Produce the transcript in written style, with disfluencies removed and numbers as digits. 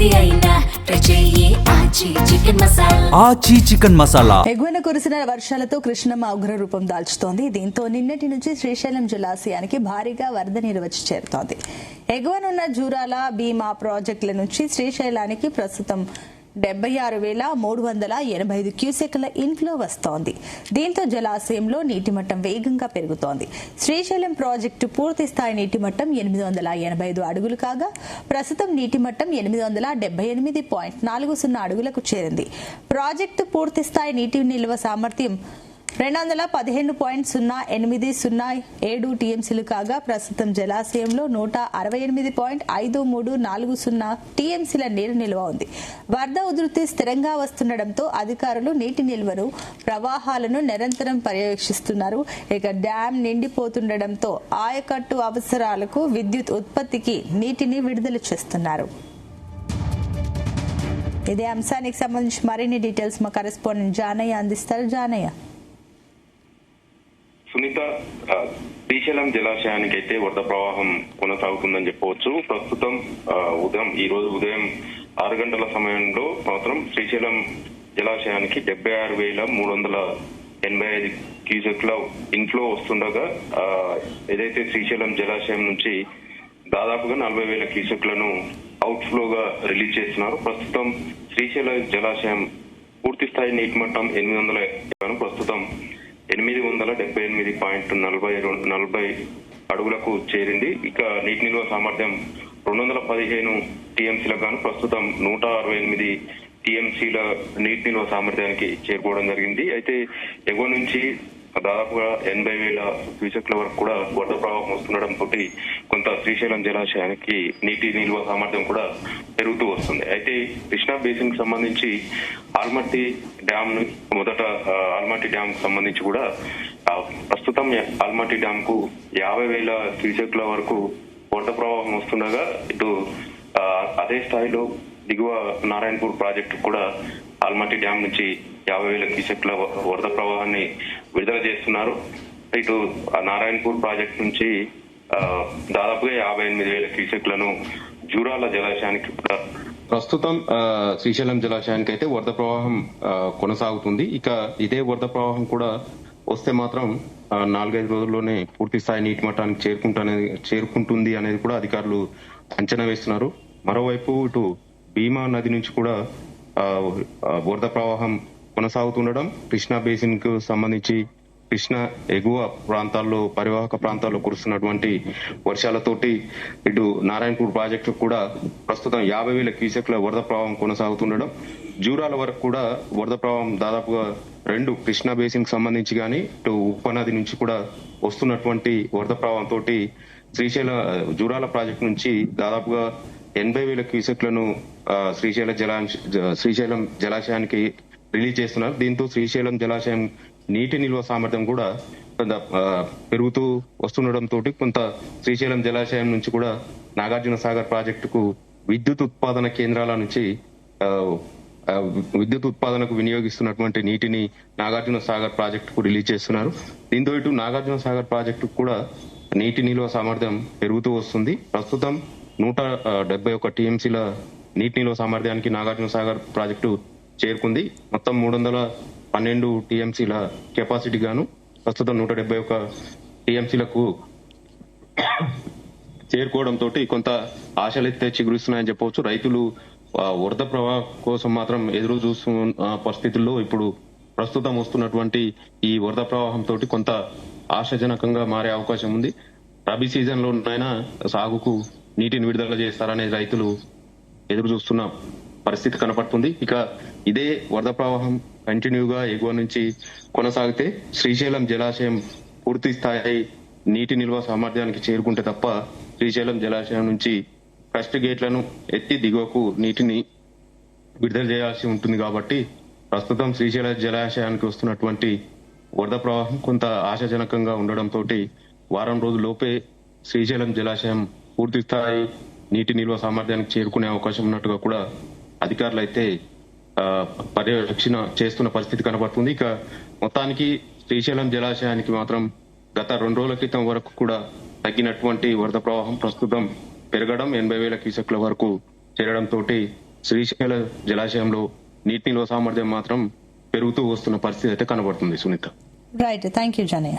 ఏది అయినా ట్రై చెయ్యి ఆచి చికెన్ మసాలా. ఎగువన కురిసిన వర్షాలతో కృష్ణమ్మ ఉగ్ర రూపం దాల్చుతోంది. దీంతో నిన్నటి నుంచి శ్రీశైలం జలాశయానికి భారీగా వరద నీరు వచ్చి చేరుతోంది. ఎగువనున్న జూరాల భీమా ప్రాజెక్టుల నుంచి శ్రీశైలానికి ప్రస్తుతం 76,385 క్యూసెక్ల ఇన్ఫ్లో వస్తోంది. దీంతో జలాశయంలో నీటి మట్టం వేగంగా పెరుగుతోంది. శ్రీశైలం ప్రాజెక్టు పూర్తి స్థాయి నీటి మట్టం 885 అడుగులు కాగా ప్రస్తుతం నీటి మట్టం 878.40 అడుగులకు చేరింది. ప్రాజెక్టు పూర్తి స్థాయి నీటి నిల్వ సామర్థ్యం 215.0807 టీఎంసీలు కాగా ప్రస్తుతం జలాశయంలో 168.5340 టీఎంసీల నీరు నిల్వ ఉంది. వరద ఉధృతి స్థిరంగా వస్తుండటంతో అధికారులు నీటి నిల్వను ప్రవాహాలను నిరంతరం పర్యవేక్షిస్తున్నారు. ఇక డ్యాం నిండిపోతుండటంతో ఆయకట్టు అవసరాలకు విద్యుత్ ఉత్పత్తికి నీటిని విడుదల చేస్తున్నారు. ఇదే అంశానికి సంబంధించి మరిన్ని డీటెయిల్స్ మా కరెస్పాండెంట్ జానయ్య అందిస్తారు. జానయ్య, సునీత, శ్రీశైలం జలాశయానికి అయితే వరద ప్రవాహం కొనసాగుతుందని చెప్పవచ్చు. ప్రస్తుతం ఈ రోజు ఉదయం 6 గంటల సమయంలో మాత్రం శ్రీశైలం జలాశయానికి 76,385 క్యూసెక్ల ఇన్ఫ్లో వస్తుండగా ఏదైతే శ్రీశైలం జలాశయం నుంచి దాదాపుగా 40,000 క్యూసెక్లను అవుట్ ఫ్లోగా రిలీజ్ చేస్తున్నారు. ప్రస్తుతం శ్రీశైలం జలాశయం పూర్తి స్థాయి నీటి మట్టం 800 ప్రస్తుతం 878.40 అడుగులకు చేరింది. ఇక నీటి నిల్వ సామర్థ్యం 215 టీఎంసీలకు గాను ప్రస్తుతం 168 టీఎంసీల నీటి నిల్వ సామర్థ్యానికి చేరుకోవడం జరిగింది. అయితే ఎగువ నుంచి దాదాపుగా 80,000 క్యూసెక్ల వరకు కూడా వరద ప్రవాహం వస్తుండటంతో కొంత శ్రీశైలం జలాశయానికి నీటి నిల్వ సామర్థ్యం కూడా పెరుగుతూ వస్తుంది. అయితే కృష్ణా బేసిన్ కి సంబంధించి ఆల్మట్టి డ్యామ్ ఆల్మట్టి డ్యామ్ కు సంబంధించి కూడా ప్రస్తుతం ఆల్మట్టి డ్యామ్ కు 50,000 క్యూసెక్ల వరకు వరద ప్రవాహం వస్తుండగా ఇటు అదే స్థాయిలో దిగువ నారాయణపూర్ ప్రాజెక్టు కూడా ఆల్మట్టి డ్యామ్ నుంచి 50,000 క్యూసెక్ల వరద ప్రవాహాన్ని విడుదల చేస్తున్నారు. ఇటు నారాయణపూర్ ప్రాజెక్టు నుంచి దాదాపుగా 58,000 క్యూసెక్లను జూరాల జలాశయానికి ప్రస్తుతం శ్రీశైలం జలాశయానికి అయితే వరద ప్రవాహం కొనసాగుతుంది. ఇక ఇదే వరద ప్రవాహం కూడా వస్తే మాత్రం 4-5 రోజుల్లోనే పూర్తి స్థాయి నీటి మట్టానికి చేరుకుంటుంది అనేది కూడా అధికారులు అంచనా వేస్తున్నారు. మరోవైపు ఇటు భీమా నది నుంచి కూడా వరద ప్రవాహం కొనసాగుతుండడం, కృష్ణా బేసిన్ కు సంబంధించి కృష్ణా ఎగువ ప్రాంతాల్లో పరివాహక ప్రాంతాల్లో కురుస్తున్నటువంటి వర్షాలతోటి ఇటు నారాయణపూర్ ప్రాజెక్టు కూడా ప్రస్తుతం 50,000 క్యూసెక్ల వరద ప్రవాహం కొనసాగుతుండడం, జూరాల వరకు కూడా వరద ప్రవాహం దాదాపుగా 2 కృష్ణా బేసిన్ కు సంబంధించి గానీ ఇటు ఉపనది నుంచి కూడా వస్తున్నటువంటి వరద ప్రవాహంతో శ్రీశైల జూరాల ప్రాజెక్టు నుంచి దాదాపుగా 80,000 క్యూసెక్లను శ్రీశైలం జలాశయానికి రిలీజ్ చేస్తున్నారు. దీంతో శ్రీశైలం జలాశయం నీటి నిల్వ సామర్థ్యం కూడా కొంత పెరుగుతూ వస్తుండటంతో కొంత శ్రీశైలం జలాశయం నుంచి కూడా నాగార్జున సాగర్ ప్రాజెక్టుకు విద్యుత్ ఉత్పాదన కేంద్రాల నుంచి విద్యుత్ ఉత్పాదనకు వినియోగిస్తున్నటువంటి నీటిని నాగార్జున సాగర్ ప్రాజెక్టుకు రిలీజ్ చేస్తున్నారు. దీంతో ఇటు నాగార్జున సాగర్ ప్రాజెక్టుకు కూడా నీటి నిల్వ సామర్థ్యం పెరుగుతూ వస్తుంది. ప్రస్తుతం 171 టీఎంసీల నీటి నిల్వ సామర్థ్యానికి నాగార్జున సాగర్ ప్రాజెక్టు చేరుకుంది. మొత్తం 312 టీఎంసీల కెపాసిటీ గాను ప్రస్తుతం 171 టీఎంసీలకు చేరుకోవడంతో కొంత ఆశలైతే చిగురిస్తున్నాయని చెప్పవచ్చు. రైతులు వరద ప్రవాహం కోసం మాత్రం ఎదురు చూస్తున్న పరిస్థితుల్లో ఇప్పుడు ప్రస్తుతం వస్తున్నటువంటి ఈ వరద ప్రవాహంతో కొంత ఆశాజనకంగా మారే అవకాశం ఉంది. రబీ సీజన్ లోనైనా సాగుకు నీటిని విడుదల చేస్తారనే రైతులు ఎదురు చూస్తున్న పరిస్థితి కనపడుతుంది. ఇక ఇదే వరద ప్రవాహం కంటిన్యూగా ఎగువ నుంచి కొనసాగితే శ్రీశైలం జలాశయం పూర్తి స్థాయి నీటి నిల్వ సామర్థ్యానికి చేరుకుంటే తప్ప శ్రీశైలం జలాశయం నుంచి ఫస్ట్ గేట్లను ఎత్తి దిగువకు నీటిని విడుదల చేయాల్సి ఉంటుంది. కాబట్టి ప్రస్తుతం శ్రీశైలం జలాశయానికి వస్తున్నటువంటి వరద ప్రవాహం కొంత ఆశాజనకంగా ఉండడంతో వారం రోజుల్లోపే శ్రీశైలం జలాశయం పూర్తి స్థాయి నీటి నిల్వ సామర్థ్యానికి చేరుకునే అవకాశం ఉన్నట్టుగా కూడా అధికారులు అయితే పర్యవేక్షణ చేస్తున్న పరిస్థితి కనబడుతుంది. ఇక మొత్తానికి శ్రీశైలం జలాశయానికి మాత్రం గత 2 రోజుల క్రితం వరకు కూడా తగ్గినటువంటి వరద ప్రవాహం ప్రస్తుతం పెరగడం 80,000 క్యూసెక్ల వరకు చేరడంతో శ్రీశైల జలాశయంలో నీటి నిల్వ సామర్థ్యం మాత్రం పెరుగుతూ వస్తున్న పరిస్థితి అయితే కనబడుతుంది Sunitha. Right, thank you Janaiah.